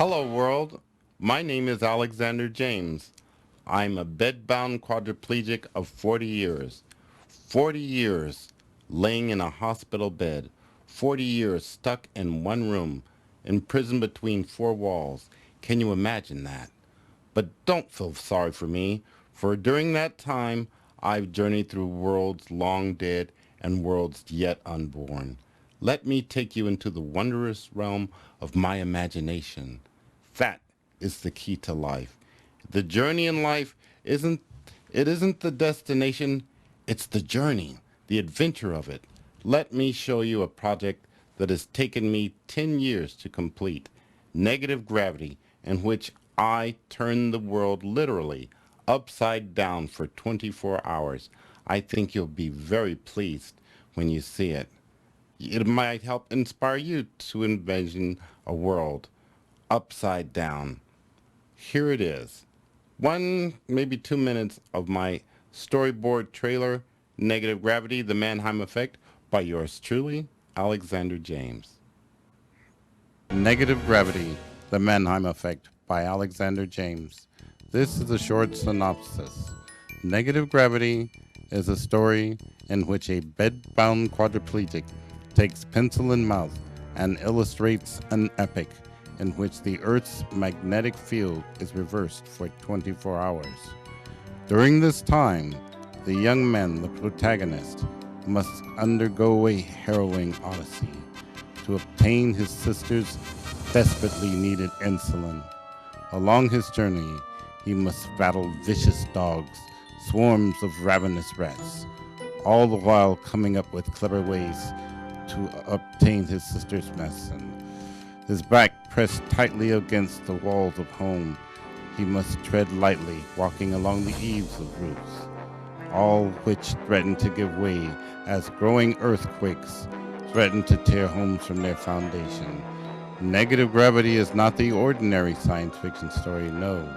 Hello world, my name is Alexander James. I'm a bedbound quadriplegic of 40 years. 40 years laying in a hospital bed. 40 years stuck in one room, imprisoned between four walls. Can you imagine that? But don't feel sorry for me, for during that time I've journeyed through worlds long dead and worlds yet unborn. Let me take you into the wondrous realm of my imagination. That is the key to life. The journey in life isn't the destination, it's the journey, the adventure of it. Let me show you a project that has taken me 10 years to complete. Negative gravity, in which I turn the world literally upside down for 24 hours. I think you'll be very pleased when you see it. It might help inspire you to envision a world upside down. Here it is. 1, maybe 2 minutes of my storyboard trailer, Negative Gravity, The Mannheim Effect, by yours truly, Alexander James. Negative Gravity, The Manheim Effect by Alexander James. This is a short synopsis. Negative Gravity is a story in which a bedbound quadriplegic takes pencil in mouth and illustrates an epic in which the Earth's magnetic field is reversed for 24 hours. During this time, the young man, the protagonist, must undergo a harrowing odyssey to obtain his sister's desperately needed insulin. Along his journey, he must battle vicious dogs, swarms of ravenous rats, all the while coming up with clever ways to obtain his sister's medicine. His back pressed tightly against the walls of home, he must tread lightly, walking along the eaves of roofs, all which threaten to give way as growing earthquakes threaten to tear homes from their foundation. Negative Gravity is not the ordinary science fiction story, no.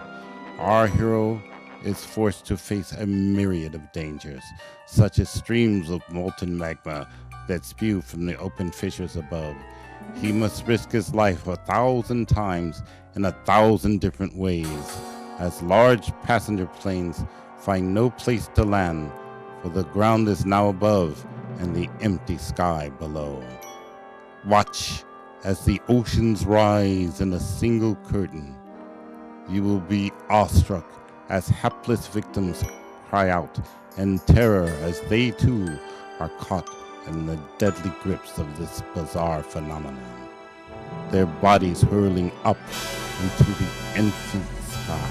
Our hero is forced to face a myriad of dangers, such as streams of molten magma that spew from the open fissures above. He must risk his life 1,000 times in 1,000 different ways, as large passenger planes find no place to land, for the ground is now above and the empty sky below. Watch as the oceans rise in a single curtain. You will be awestruck as hapless victims cry out in terror as they too are caught in the deadly grips of this bizarre phenomenon, their bodies hurling up into the infinite sky.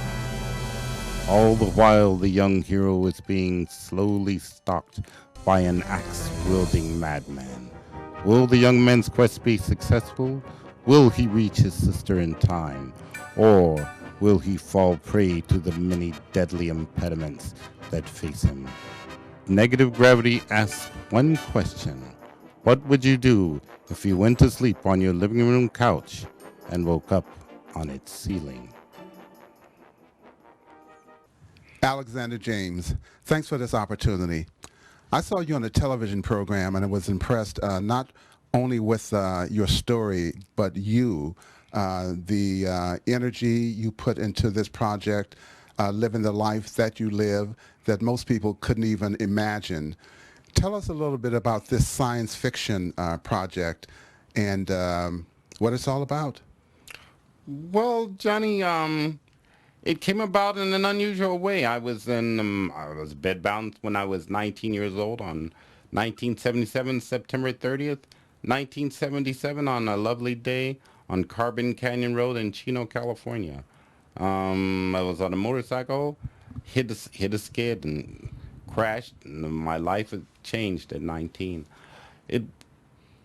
All the while, the young hero is being slowly stalked by an axe-wielding madman. Will the young man's quest be successful? Will he reach his sister in time? Or will he fall prey to the many deadly impediments that face him? Negative Gravity asks one question. What would you do if you went to sleep on your living room couch and woke up on its ceiling? Alexander James, thanks for this opportunity. I saw you on a television program and I was impressed not only with your story, but you, the energy you put into this project, living the life that you live that most people couldn't even imagine. Tell us a little bit about this science fiction project and what it's all about. Well, Johnny, it came about in an unusual way. I was bedbound when I was 19 years old on 1977, September 30th, 1977, on a lovely day on Carbon Canyon Road in Chino, California. I was on a motorcycle, hit a skid and crashed, and my life had changed at 19. It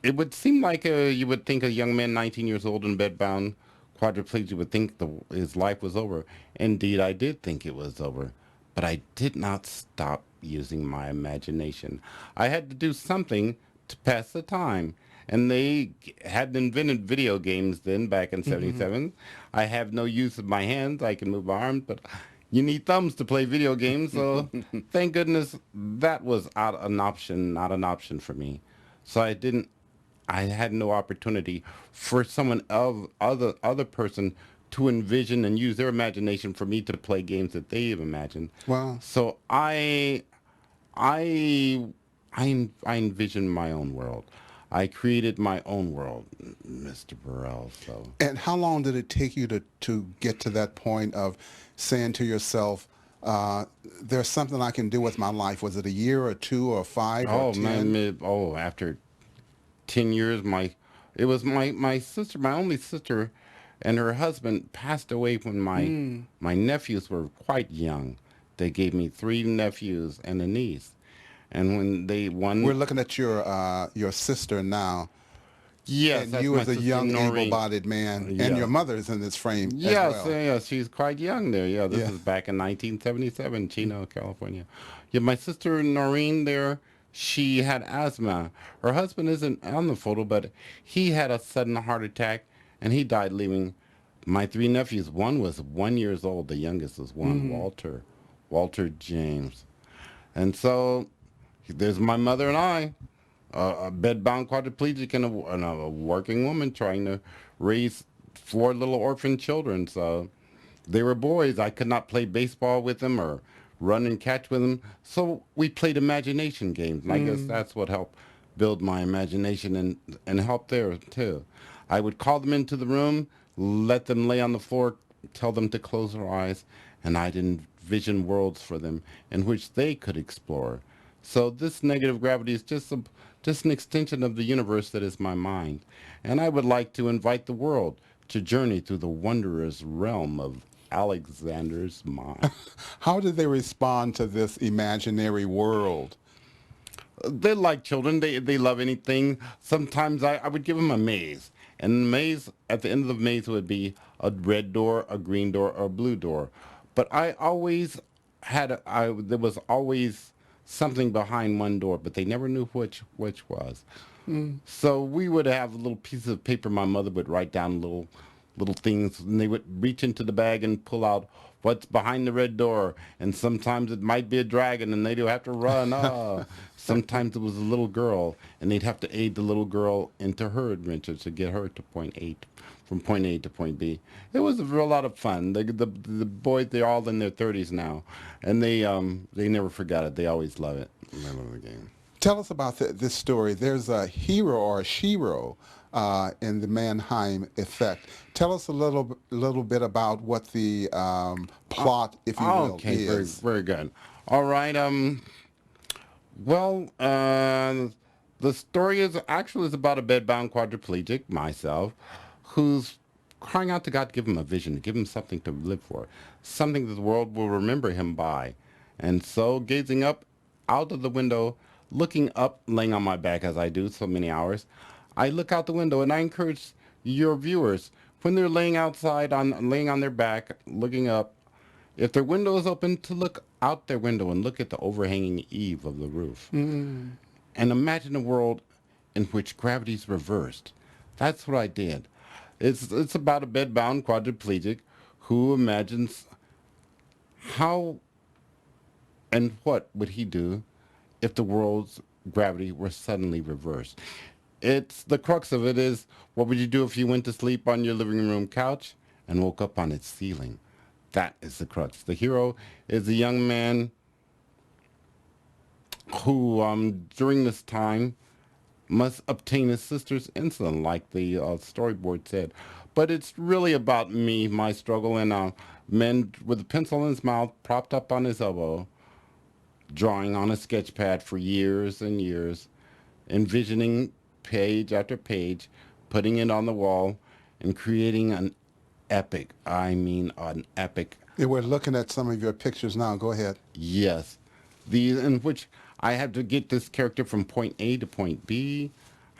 it would seem like you would think a young man 19 years old and bedbound quadriplegic would think his life was over. Indeed, I did think it was over, but I did not stop using my imagination. I had to do something to pass the time. And they hadn't invented video games then back in 77. I have no use of my hands. I can move my arms, but you need thumbs to play video games. So thank goodness that was not an option for me. So I had no opportunity for someone other person to envision and use their imagination for me to play games that they have imagined. Wow. So I I envisioned my own world. I created my own world, Mr. Burrell. So And how long did it take you to get to that point of saying to yourself, there's something I can do with my life? Was it a year or two or five or oh 10? after 10 years, it was my sister, my only sister, and her husband passed away when my nephews were quite young. They gave me three nephews and a niece, and when they We're one looking at your sister now, yes, and that's you my as a sister young, Noreen. able-bodied man, and Yes, your mother is in this frame as yes, well. yes. She's quite young there. Yeah, this Yeah. is back in 1977, Chino, California. Yeah, my sister Noreen there. She had asthma. Her husband isn't on the photo, but he had a sudden heart attack, and he died, leaving my three nephews. One was 1 years old. The youngest was one, Walter James. And so there's my mother and I, a bedbound quadriplegic and a working woman trying to raise four little orphan children. So they were boys. I could not play baseball with them or run and catch with them. So we played imagination games. And I guess that's what helped build my imagination and help there too. I would call them into the room, let them lay on the floor, tell them to close their eyes, and I'd envision worlds for them in which they could explore. So this negative gravity is just an extension of the universe that is my mind. And I would like to invite the world to journey through the wondrous realm of Alexander's mind. How did they respond to this imaginary world? They're like children. They love anything. Sometimes I would give them a maze. And the maze, at the end of the maze would be a red door, a green door, or a blue door. But I always there was always something behind one door, but they never knew which was. So we would have little pieces of paper. My mother would write down little things, and they would reach into the bag and pull out what's behind the red door. And sometimes it might be a dragon, and they'd have to run. Sometimes it was a little girl, and they'd have to aid the little girl into her adventure to get her to from point A to point B. It was a real lot of fun. The boys, they're all in their 30s now, and they never forgot it. They always love it. I love the game. Tell us about this story. There's a hero or a shero in the Mannheim Effect. Tell us a little bit about what the plot, if you will, Okay, very is. very good. All right. Well, the story is about a bedbound quadriplegic, myself, who's crying out to God to give him a vision, to give him something to live for, something that the world will remember him by. And so, gazing up out of the window, looking up, laying on my back as I do so many hours, I look out the window, and I encourage your viewers, when they're laying on their back, looking up, if their window is open, to look out their window and look at the overhanging eave of the roof. And imagine a world in which gravity's reversed. That's what I did. It's about a bedbound quadriplegic who imagines how and what would he do if the world's gravity were suddenly reversed. It's the crux of it is, what would you do if you went to sleep on your living room couch and woke up on its ceiling? That is the crux. The hero is a young man who, during this time, must obtain his sister's insulin, like the storyboard said. But it's really about me, my struggle, and a man with a pencil in his mouth, propped up on his elbow, drawing on a sketch pad for years and years, envisioning page after page, putting it on the wall, and creating an epic, I mean an epic, Yeah, we're looking at some of your pictures now. Go ahead. yes, these in which I have to get this character from point A to point B.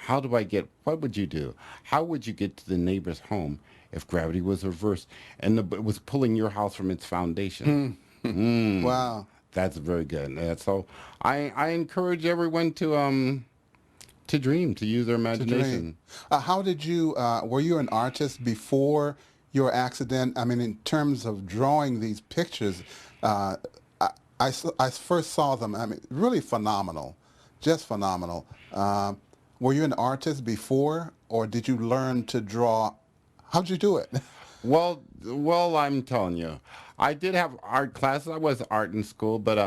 What would you do? How would you get to the neighbor's home if gravity was reversed and it was pulling your house from its foundation? Wow. That's very good. So I encourage everyone to dream, to use their To imagination. dream. How did you, were you an artist before your accident? I mean, in terms of drawing these pictures, I first saw them, I mean, really phenomenal, just phenomenal. Were you an artist before, or did you learn to draw? How'd you do it? Well, I'm telling you, I did have art classes. I was art in school, but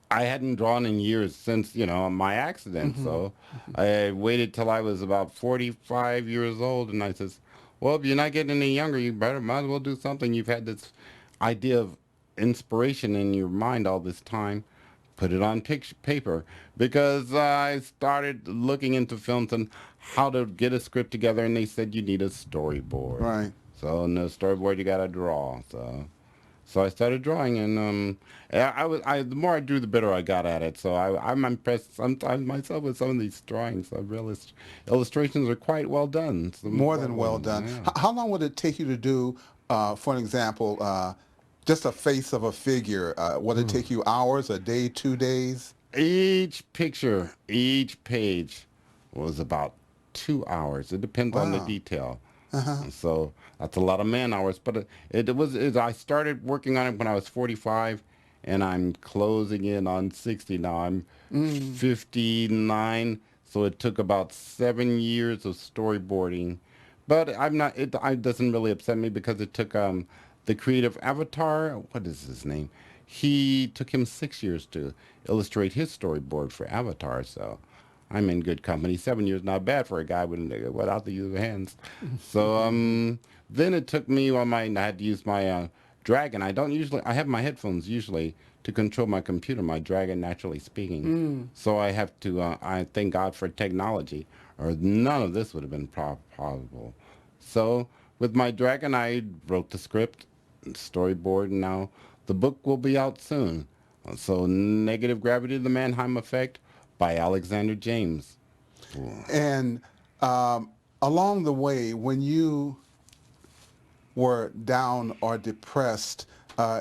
I hadn't drawn in years since, my accident. Hmm. So I waited till I was about 45 years old, and I says, "Well, if you're not getting any younger, you might as well do something. You've had this idea of inspiration in your mind all this time. Put it on paper." Because I started looking into films and how to get a script together, and they said you need a storyboard. Right. So in the storyboard, you got to draw. So I started drawing, and the more I drew, the better I got at it. So I'm impressed sometimes myself with some of these drawings. The illustrations are quite well done. More Quite than well well done. done. Yeah. How long would it take you to do, for an example, just a face of a figure? Would it take you hours, a day, 2 days? Each picture, each page was about 2 hours. It depends on the Wow. detail. Uh-huh. And so that's a lot of man hours. But I started working on it when I was 45, and I'm closing in on 60 now. I'm Mm. 59, so it took about 7 years of storyboarding. But I'm not. It doesn't really upset me because it took the creative avatar. What is his name? He took him 6 years to illustrate his storyboard for Avatar. So I'm in good company. 7 years not bad for a guy without the use of hands. So then it took me I had to use my Dragon. I have my headphones usually to control my computer, my Dragon Naturally Speaking. Mm. So I have to I thank God for technology, or none of this would have been possible. So with my Dragon, I wrote the script, storyboard, and now the book will be out soon. So Negative Gravity, The Mannheim Effect by Alexander James. And along the way, when you were down or depressed,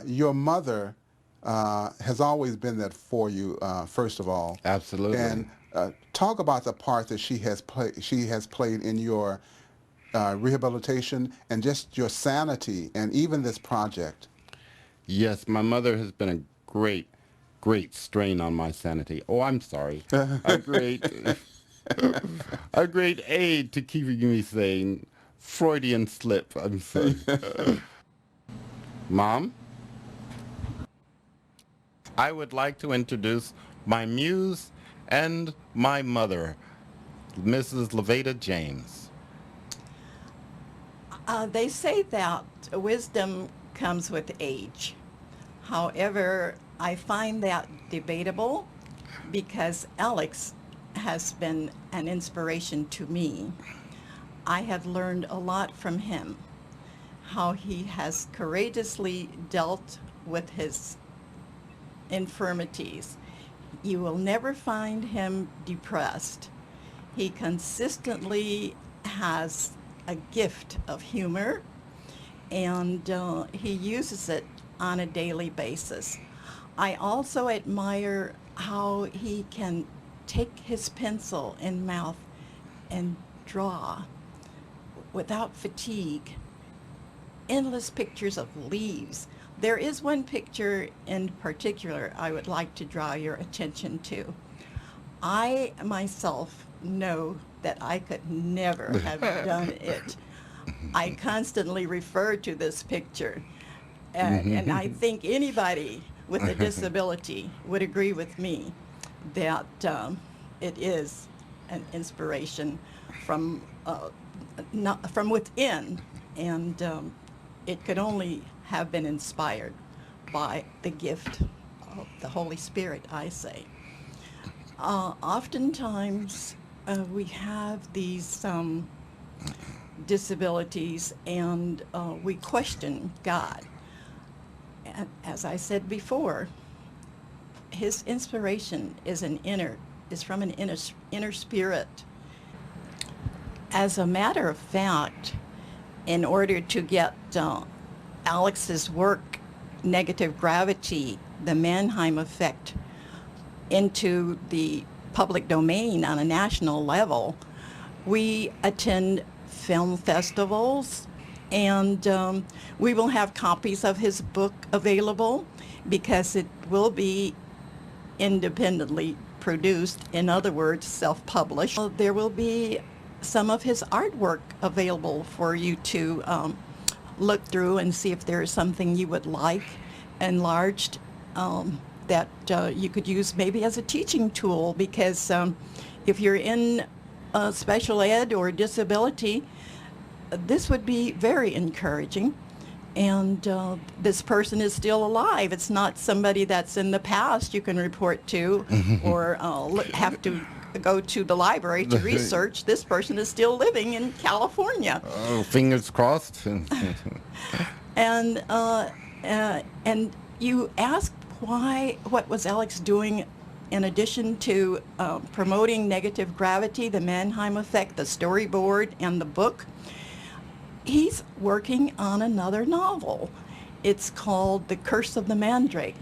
your mother has always been there for you, first of all. Absolutely. And talk about the part that she has played in your rehabilitation and just your sanity and even this project. Yes, my mother has been a great strain on my sanity. Oh, I'm sorry. A great, a great aid to keeping me sane. Freudian slip. I'm sorry. Mom, I would like to introduce my muse and my mother, Mrs. Levator James. They say that wisdom comes with age. However, I find that debatable because Alex has been an inspiration to me. I have learned a lot from him, how he has courageously dealt with his infirmities. You will never find him depressed. He consistently has a gift of humor, and he uses it on a daily basis. I also admire how he can take his pencil in mouth and draw without fatigue endless pictures of leaves. There is one picture in particular I would like to draw your attention to. I myself know that I could never have done it. I constantly refer to this picture, and I think anybody with a disability would agree with me that it is an inspiration from not, from within, and it could only have been inspired by the gift of the Holy Spirit, I say. Oftentimes, we have these disabilities, and we question God. And as I said before, his inspiration is from an inner spirit. As a matter of fact, in order to get Alex's work, Negative Gravity, the Manheim Effect, into the public domain on a national level, we attend film festivals, and we will have copies of his book available because it will be independently produced, in other words, self-published. There will be some of his artwork available for you to look through and see if there is something you would like enlarged that you could use maybe as a teaching tool, because if you're in special ed or disability, this would be very encouraging. And this person is still alive. It's not somebody that's in the past you can report to or have to go to the library to research. This person is still living in California. Oh, fingers crossed. And you asked what was Alex doing in addition to promoting negative gravity, the Mannheim effect, the storyboard, and the book. He's working on another novel. It's called The Curse of the Mandrake.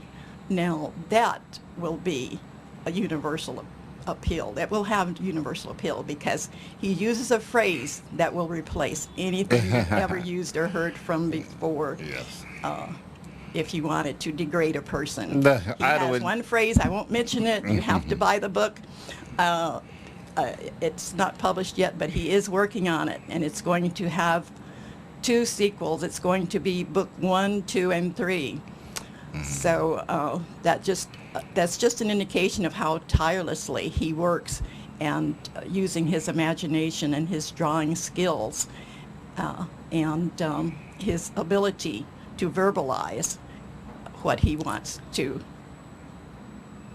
Now, that will be a universal appeal. That will have universal appeal because he uses a phrase that will replace anything you've ever used or heard from before. Yes. If you wanted to degrade a person. The- He I has would- one phrase, I won't mention it, you have to buy the book. It's not published yet, but he is working on it, and it's going to have 2 sequels. It's going to be book 1, 2, and 3. So that's just an indication of how tirelessly he works and using his imagination and his drawing skills and his ability to verbalize what he wants to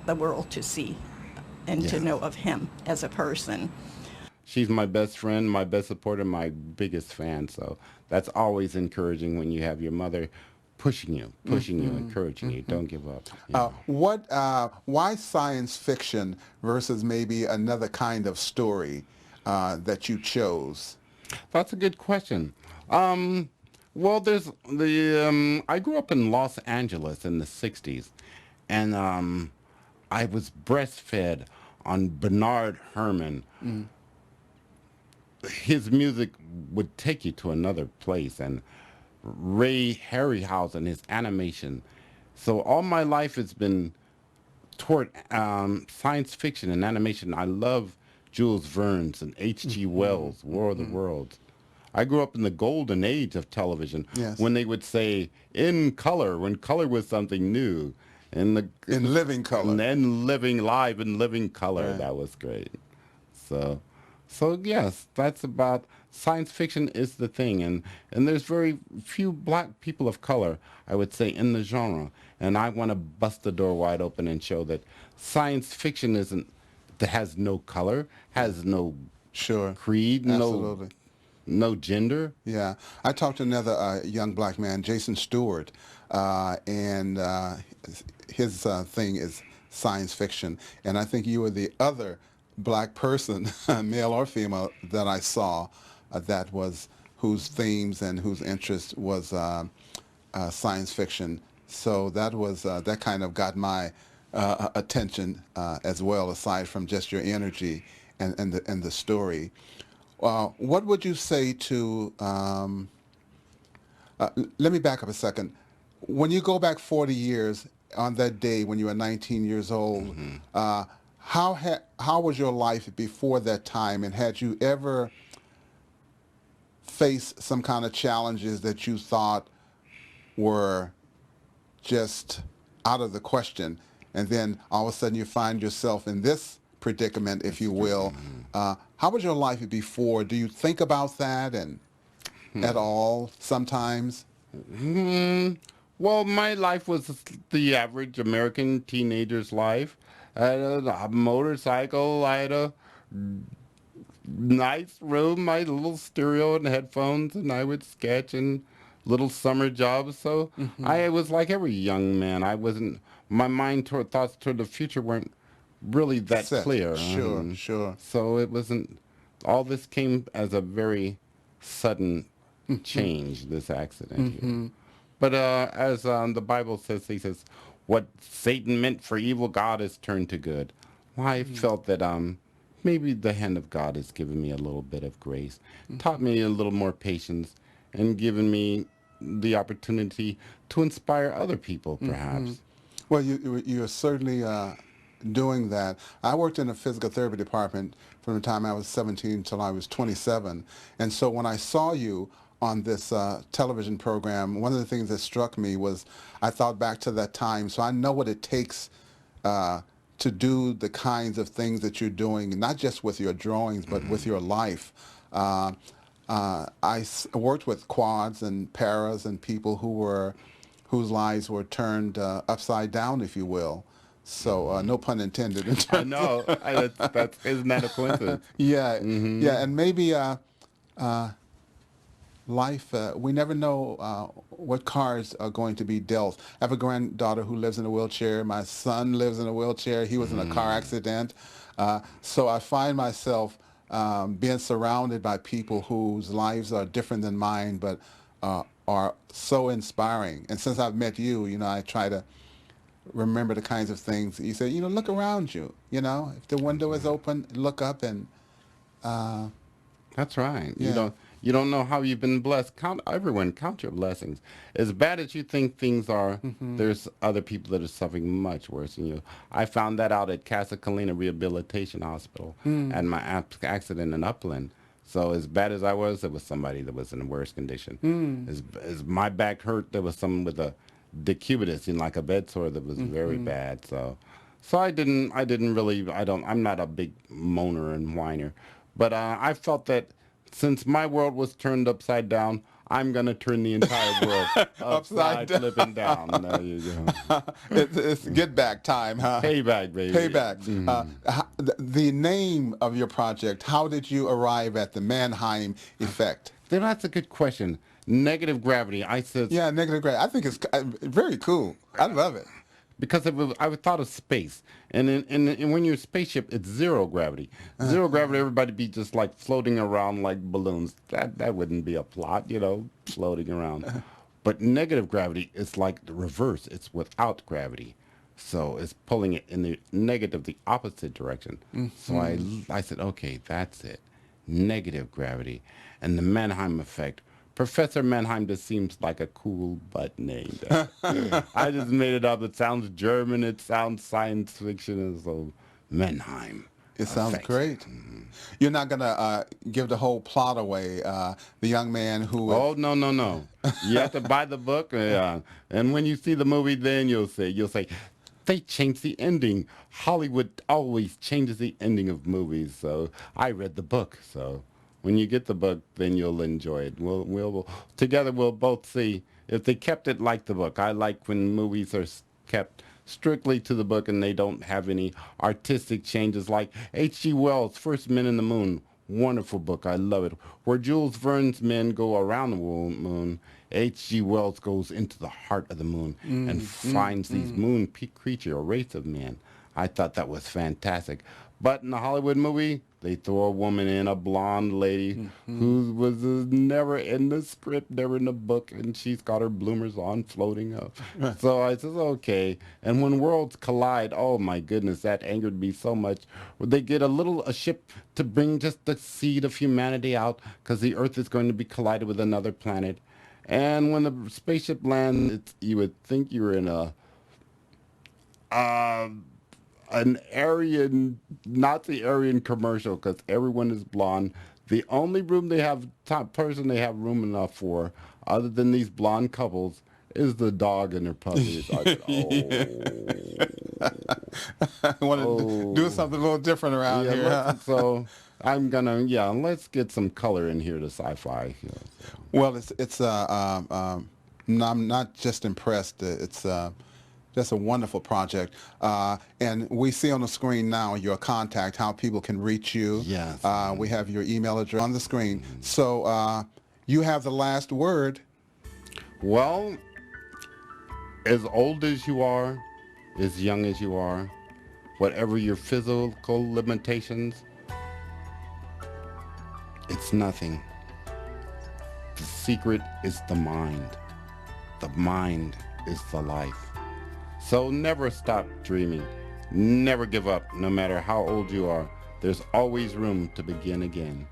the world to see and to know of him as a person. She's my best friend, my best supporter, my biggest fan. So that's always encouraging when you have your mother pushing you, encouraging you. Don't give up. Why science fiction versus maybe another kind of story that you chose? That's a good question. Well, there's I grew up in Los Angeles in the 60s, and I was breastfed on Bernard Herrmann. His music would take you to another place, and Ray Harryhausen, his animation. So all my life has been toward science fiction and animation. I love Jules Verne's and H.G. Wells' War of the Worlds. I grew up in the golden age of television, when they would say in color, when color was something new. In living color. And living live in living color. Right. That was great. So yes, that's about science fiction is the thing, and there's very few black people of color, I would say, in the genre, and I want to bust the door wide open and show that science fiction has no color, has no creed, Absolutely. no gender. Yeah, I talked to another young black man, Jason Stewart, and his thing is science fiction, and I think you were the other black person, male or female, that I saw whose themes and whose interest was science fiction. So that kind of got my attention as well, aside from just your energy and the story. What would you say to? Let me back up a second. When you go back 40 years on that day when you were 19 years old, how was your life before that time, and had you ever faced some kind of challenges that you thought were just out of the question, and then all of a sudden you find yourself in this predicament, if you will? How was your life before? Do you think about that and at all sometimes? Well, my life was the average American teenager's life. I had a motorcycle, I had a nice room, my little stereo and headphones, and I would sketch and little summer jobs. So I was like every young man. My mind thoughts toward the future weren't really that clear. Sure. So it wasn't, all this came as a very sudden change, this accident here. But as the Bible says, he says, what Satan meant for evil, God has turned to good. Well, I felt that maybe the hand of God has given me a little bit of grace, taught me a little more patience, and given me the opportunity to inspire other people, perhaps. Well, you're certainly doing that. I worked in a physical therapy department from the time I was 17 till I was 27, and so when I saw you on this television program, one of the things that struck me was I thought back to that time, so I know what it takes to do the kinds of things that you're doing, not just with your drawings, but with your life. Worked with quads and paras and people whose lives were turned upside down, if you will. So no pun intended. In I terms know. Isn't that a coincidence? yeah, yeah, and maybe life, we never know what cards are going to be dealt. I have a granddaughter who lives in a wheelchair. My son lives in a wheelchair. He was in a car accident. So I find myself being surrounded by people whose lives are different than mine, but are so inspiring. And since I've met you, I try to remember the kinds of things you say. Look around you. If the window is open, look up and. That's right. Yeah. You don't know how you've been blessed. Count your blessings. As bad as you think things are, there's other people that are suffering much worse than you. I found that out at Casa Colina Rehabilitation Hospital and my accident in Upland. So as bad as I was, there was somebody that was in a worse condition. As my back hurt, there was someone with a decubitus, like a bed sore that was very bad. So I'm not a big moaner and whiner. But I felt that since my world was turned upside down, I'm going to turn the entire world upside flipping down. There you go. It's get back time, huh? Payback, baby. Payback. The name of your project, how did you arrive at the Manheim Effect? That's a good question. Negative gravity. I said... Yeah, negative gravity. I think it's very cool. I love it. Because I thought of space, and when you're a spaceship, it's zero gravity. Zero gravity, everybody be just like floating around like balloons. That wouldn't be a plot, floating around. But negative gravity is like the reverse. It's without gravity, so it's pulling it in the negative, the opposite direction. So I said, okay, that's it, negative gravity, and the Mannheim effect. Professor Mannheim just seems like a cool butt name. I just made it up. It sounds German. It sounds science fiction. And so Mannheim. It sounds great. You're not going to give the whole plot away. The young man who... Oh, no. You have to buy the book. And when you see the movie, then you'll say, they changed the ending. Hollywood always changes the ending of movies. So I read the book, so... When you get the book, then you'll enjoy it. We'll together we'll both see if they kept it like the book. I like when movies are kept strictly to the book and they don't have any artistic changes, like H.G. Wells' First Men in the Moon. Wonderful book. I love it. Where Jules Verne's men go around the moon, H.G. Wells goes into the heart of the moon and finds these moon creature, a race of men. I thought that was fantastic. But in the Hollywood movie, they throw a woman in, a blonde lady who was never in the script, never in the book, and she's got her bloomers on floating up. So I said, okay. And when worlds collide, oh my goodness, that angered me so much. They get a ship to bring just the seed of humanity out because the Earth is going to be collided with another planet. And when the spaceship lands, you would think you were in an Aryan, Nazi Aryan commercial because everyone is blonde. The only room they have, person they have room enough for, other than these blonde couples, is the dog and their puppies. I said, I want to do something a little different around here. Huh? So I'm gonna, let's get some color in here to sci-fi. Well, I'm not just impressed. It's that's a wonderful project. And we see on the screen now your contact, how people can reach you. Yes. We have your email address on the screen. So you have the last word. Well, as old as you are, as young as you are, whatever your physical limitations, it's nothing. The secret is the mind. The mind is the life. So never stop dreaming. Never give up, no matter how old you are. There's always room to begin again.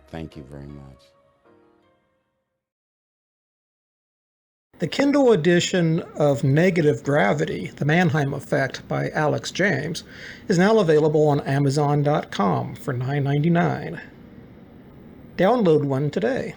Thank you very much. The Kindle edition of Negative Gravity, The Mannheim Effect by Alex James, is now available on Amazon.com for $9.99. Download one today.